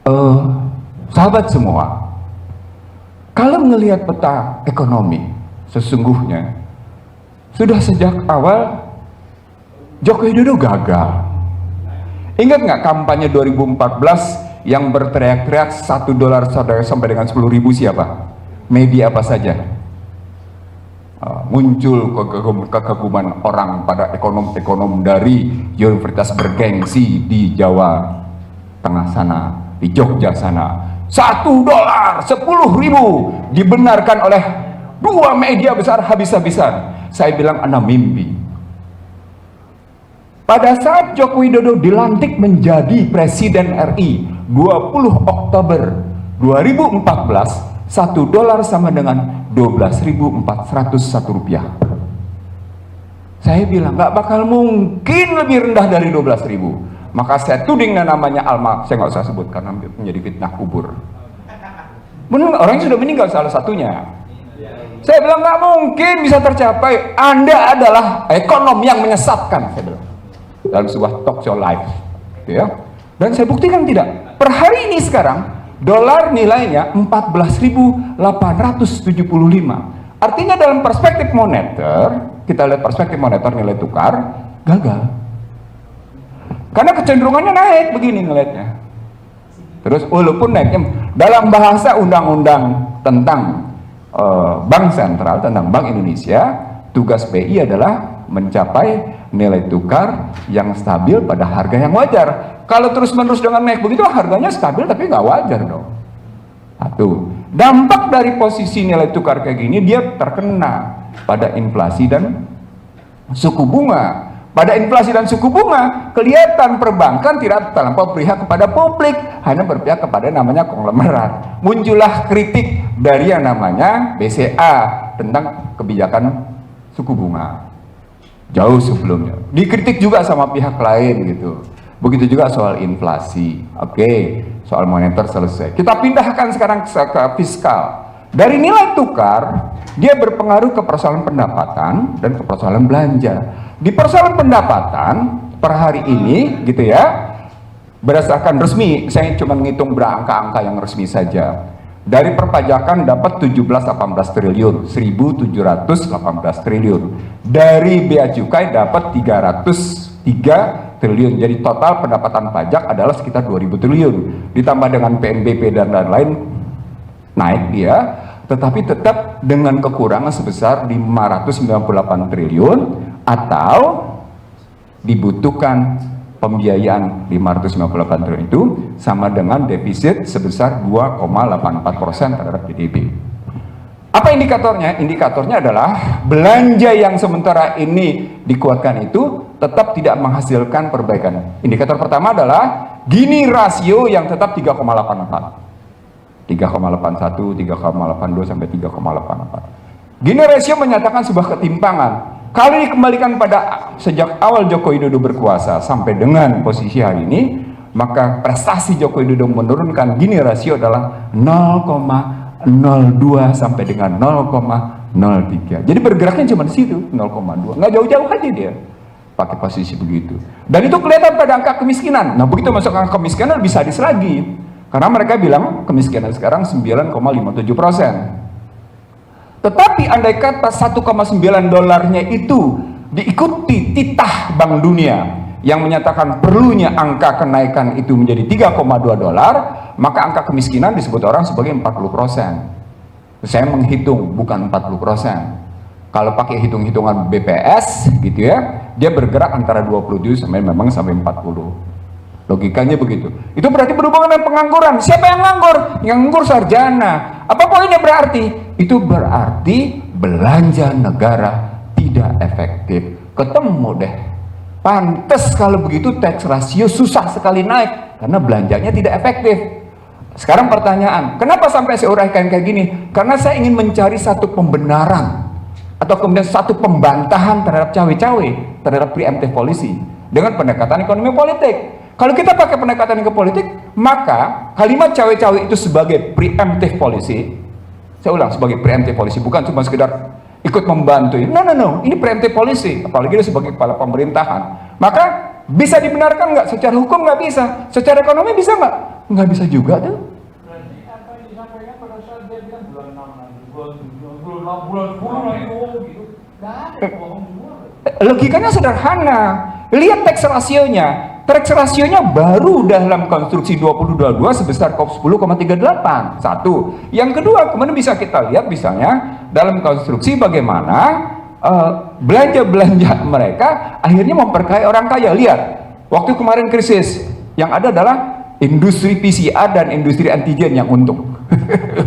Eh, Sahabat semua, kalau melihat peta ekonomi, sesungguhnya sudah sejak awal Joko Widodo gagal. Ingat nggak kampanye 2014 yang berteriak-teriak $1 sampai dengan 10.000 siapa? Media apa saja? Muncul kekaguman orang pada ekonom-ekonom dari universitas bergengsi di Jawa Tengah sana, di Jogja sana. $1, 10.000 dibenarkan oleh dua media besar habis-habisan. Saya bilang anak mimpi. Pada saat Joko Widodo dilantik menjadi Presiden RI 20 Oktober 2014, $1 sama dengan 12.401 rupiah. Saya bilang nggak bakal mungkin lebih rendah dari 12.000. Maka saya tuding namanya Alma, saya nggak usah sebut karena menjadi fitnah kubur. Benar, orang yang sudah meninggal salah satunya. Saya bilang nggak mungkin bisa tercapai. Anda adalah ekonom yang menyesatkan, saya bilang dalam sebuah talk show live, gitu ya. Dan saya buktikan tidak. Per hari ini sekarang dolar nilainya 14.875. Artinya dalam perspektif moneter, kita lihat perspektif moneter nilai tukar gagal. Karena kecenderungannya naik begini ngelihatnya. Terus walaupun naiknya dalam bahasa undang-undang tentang Bank Sentral, tentang Bank Indonesia, tugas BI adalah mencapai nilai tukar yang stabil pada harga yang wajar. Kalau terus-menerus dengan naik begitu, harganya stabil tapi nggak wajar dong. Satu, dampak dari posisi nilai tukar kayak gini, dia terkena pada inflasi dan suku bunga. Pada inflasi dan suku bunga, kelihatan perbankan tidak terlampau berpihak kepada publik, hanya berpihak kepada namanya konglomerat. Muncullah kritik dari yang namanya BCA tentang kebijakan suku bunga. Jauh sebelumnya. Dikritik juga sama pihak lain gitu. Begitu juga soal inflasi. Oke, soal moneter selesai. Kita pindahkan sekarang ke fiskal. Dari nilai tukar, dia berpengaruh ke persoalan pendapatan dan ke persoalan belanja. Di persoalan pendapatan per hari ini gitu ya, berdasarkan resmi, saya cuma ngitung berangka-angka yang resmi saja. Dari perpajakan dapat 17-18 triliun, 1.718 triliun. Dari bea cukai dapat 303 triliun. Jadi total pendapatan pajak adalah sekitar 2.000 triliun. Ditambah dengan PNBP dan lain-lain, naik dia, tetapi tetap dengan kekurangan sebesar 598 triliun, atau dibutuhkan pembiayaan 598 triliun itu sama dengan defisit sebesar 2,84% terhadap GDP. Apa indikatornya? Indikatornya adalah belanja yang sementara ini dikuatkan itu tetap tidak menghasilkan perbaikan. Indikator pertama adalah Gini rasio yang tetap 3,84, 3,81, 3,82 sampai 3,84. Gini rasio menyatakan sebuah ketimpangan. Kalau dikembalikan pada sejak awal Joko Widodo berkuasa sampai dengan posisi hari ini, maka prestasi Joko Widodo menurunkan Gini rasio adalah 0,02 sampai dengan 0,03. Jadi bergeraknya cuma di situ, 0,2. Nggak jauh-jauh aja dia pakai posisi begitu. Dan itu kelihatan pada angka kemiskinan. Nah, begitu masuk angka kemiskinan lebih sadis lagi. Karena mereka bilang kemiskinan sekarang 9,57%. Tetapi andai kata 1,9 dolarnya itu diikuti titah Bank Dunia yang menyatakan perlunya angka kenaikan itu menjadi 3,2 dolar, maka angka kemiskinan disebut orang sebagai 40%. Saya menghitung bukan 40%. Kalau pakai hitung-hitungan BPS gitu ya, dia bergerak antara 27 sampai 40. Logikanya begitu. Itu berarti berhubungan dengan pengangguran. Siapa yang nganggur? Yang nganggur sarjana. Apa poinnya berarti? Itu berarti belanja negara tidak efektif. Ketemu deh. Pantes kalau begitu tax ratio susah sekali naik karena belanjanya tidak efektif. Sekarang pertanyaan, kenapa sampai saya uraikan kayak gini? Karena saya ingin mencari satu pembenaran atau kemudian satu pembantahan terhadap cawe-cawe, terhadap preemptive policy dengan pendekatan ekonomi politik. Kalau kita pakai pendekatan ke politik, maka kalimat cawe-cawe itu sebagai preemptive policy. Saya ulang, sebagai preemptive policy, bukan cuma sekedar ikut membantu. No, ini preemptive policy, apalagi dia sebagai kepala pemerintahan. Maka bisa dibenarkan nggak? Secara hukum nggak bisa, secara ekonomi bisa nggak? Nggak bisa juga tuh. Berarti apa yang disampaikan pada saat dia bilang bulan 6 lagi, bulan 10 lagi, gitu. Nggak ada, bohong semua. Logikanya sederhana. Lihat teks rasionya. Teks rasionya baru dalam konstruksi 2022 sebesar 10,38. Satu. Yang kedua, kemudian bisa kita lihat misalnya dalam konstruksi bagaimana belanja-belanja mereka akhirnya memperkaya orang kaya. Lihat, waktu kemarin krisis, yang ada adalah industri PCR dan industri antigen yang untung.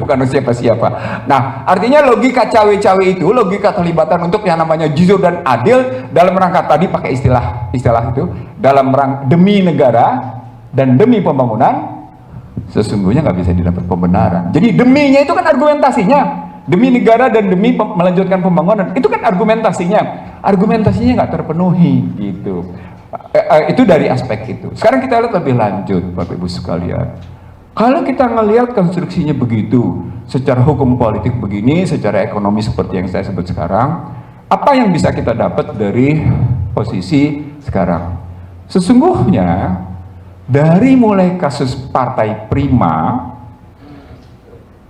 Bukan siapa-siapa. Nah, artinya logika cawe-cawe itu, logika terlibatan untuk yang namanya jujur dan adil dalam rangka tadi pakai istilah itu, dalam rangka demi negara dan demi pembangunan, sesungguhnya nggak bisa didapat pembenaran. Jadi deminya itu kan argumentasinya, demi negara dan demi melanjutkan pembangunan, itu kan argumentasinya nggak terpenuhi gitu. Itu dari aspek itu. Sekarang kita lihat lebih lanjut, Bapak Ibu sekalian. Kalau kita melihat konstruksinya begitu, secara hukum politik begini, secara ekonomi seperti yang saya sebut sekarang, apa yang bisa kita dapat dari posisi sekarang? Sesungguhnya dari mulai kasus Partai Prima,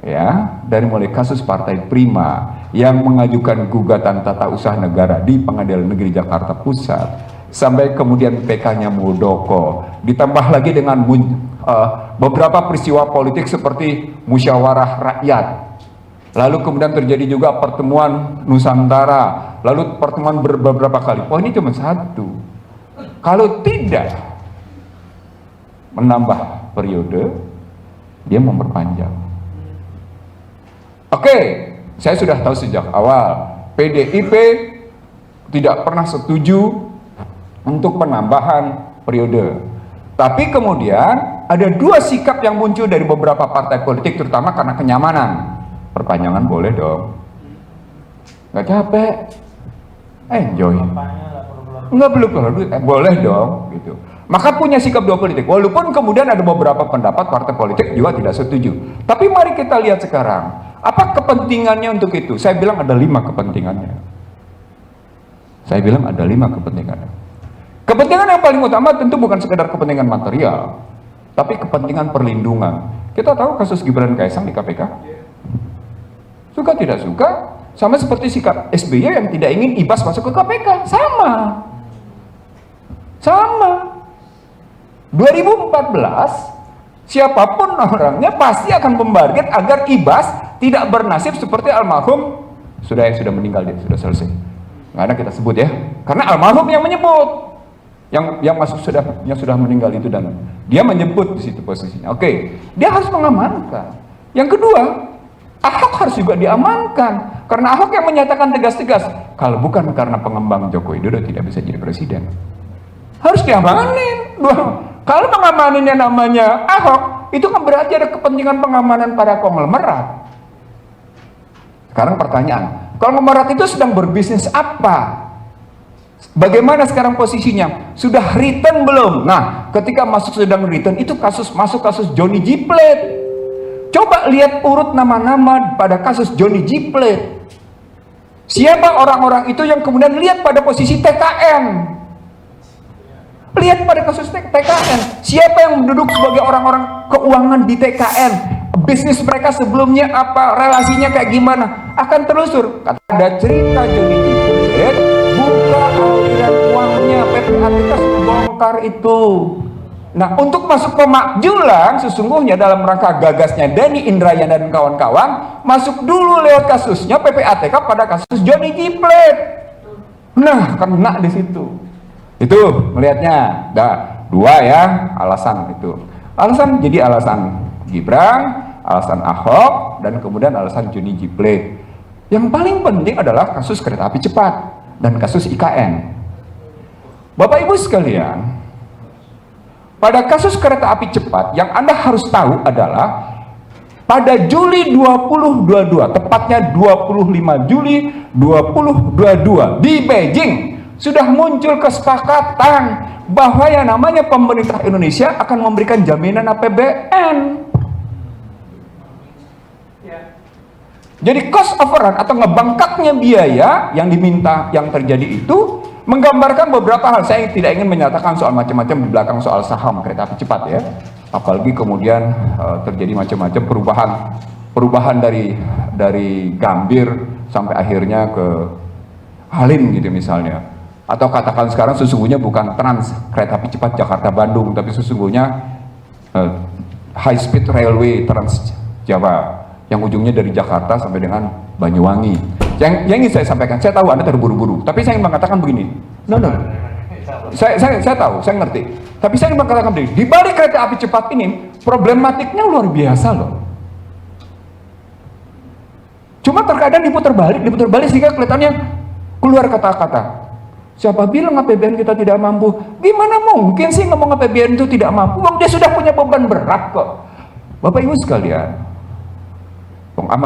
ya, dari mulai kasus Partai Prima yang mengajukan gugatan tata usaha negara di Pengadilan Negeri Jakarta Pusat, sampai kemudian PK-nya Muldoko, ditambah lagi dengan beberapa peristiwa politik seperti musyawarah rakyat, lalu kemudian terjadi juga pertemuan Nusantara, lalu pertemuan beberapa kali. Poinnya cuma satu, kalau tidak menambah periode, dia memperpanjang. Oke, saya sudah tahu sejak awal PDIP tidak pernah setuju untuk penambahan periode. Tapi kemudian ada dua sikap yang muncul dari beberapa partai politik, terutama karena kenyamanan. Perpanjangan boleh dong, nggak capek, enjoy, nggak perlu boleh dong, gitu. Maka punya sikap dua politik. Walaupun kemudian ada beberapa pendapat partai politik juga tidak setuju. Tapi mari kita lihat sekarang, apa kepentingannya untuk itu? Saya bilang ada 5 kepentingannya. Kepentingan yang paling utama tentu bukan sekedar kepentingan material, tapi kepentingan perlindungan. Kita tahu kasus Gibran Kaesang di KPK. Suka tidak suka, sama seperti sikap SBY yang tidak ingin Ibas masuk ke KPK. Sama. 2014, siapapun orangnya pasti akan membarget agar Ibas tidak bernasib seperti almarhum sudah meninggal, dia sudah selesai. Nggak ada kita sebut ya, karena almarhum yang menyebut. Yang sudah meninggal itu, dan dia menyebut di situ posisinya. Oke, dia harus mengamankan. Yang kedua, Ahok harus juga diamankan, karena Ahok yang menyatakan tegas-tegas, kalau bukan karena pengembang Joko Widodo tidak bisa jadi presiden. Harus diamanin. Kalau pengamaninnya namanya Ahok, itu kan berarti ada kepentingan pengamanan pada konglomerat. Sekarang pertanyaan, konglomerat itu sedang berbisnis apa? Bagaimana sekarang posisinya? Sudah return belum? Nah, ketika sedang return, itu masuk kasus Johnny G. Plate. Coba lihat urut nama-nama pada kasus Johnny G. Plate. Siapa orang-orang itu yang kemudian lihat pada posisi TKN? Lihat pada kasus TKN. Siapa yang duduk sebagai orang-orang keuangan di TKN? Bisnis mereka sebelumnya apa? Relasinya kayak gimana? Akan telusur. Ada cerita Johnny G. Plate, buka aliran uangnya, PPATK bongkar itu. Nah, untuk masuk pemakjulan, sesungguhnya dalam rangka gagasnya Denny Indrayana dan kawan-kawan, masuk dulu lewat kasusnya PPATK pada kasus Johnny G. Plate. Nah, kena di situ. Itu melihatnya. Dua ya alasan itu. Jadi alasan Gibran, alasan Ahok, dan kemudian alasan Johnny G. Plate. Yang paling penting adalah kasus kereta api cepat dan kasus IKN. Bapak Ibu sekalian, pada kasus kereta api cepat yang Anda harus tahu adalah pada Juli 2022, tepatnya 25 Juli 2022 di Beijing sudah muncul kesepakatan bahwa yang namanya pemerintah Indonesia akan memberikan jaminan APBN. Jadi cost overrun atau ngebangkaknya biaya yang diminta yang terjadi itu menggambarkan beberapa hal. Saya tidak ingin menyatakan soal macam-macam di belakang soal saham kereta api cepat ya. apalagi kemudian terjadi macam-macam perubahan dari Gambir sampai akhirnya ke Halim gitu misalnya, atau katakan sekarang sesungguhnya bukan trans kereta api cepat Jakarta-Bandung, tapi sesungguhnya high speed railway Trans Jawa yang ujungnya dari Jakarta sampai dengan Banyuwangi. Yang ingin saya sampaikan, saya tahu Anda terburu-buru, tapi saya ingin mengatakan begini, no. Saya tahu, saya ngerti. Tapi saya ingin mengatakan begini, di balik kereta api cepat ini, problematiknya luar biasa loh. Cuma terkadang diputar balik sehingga kelihatannya keluar kata-kata. Siapa bilang APBN kita tidak mampu? Gimana mungkin sih ngomong APBN itu tidak mampu? Dia sudah punya beban berat kok. Bapak Ibu sekalian, amat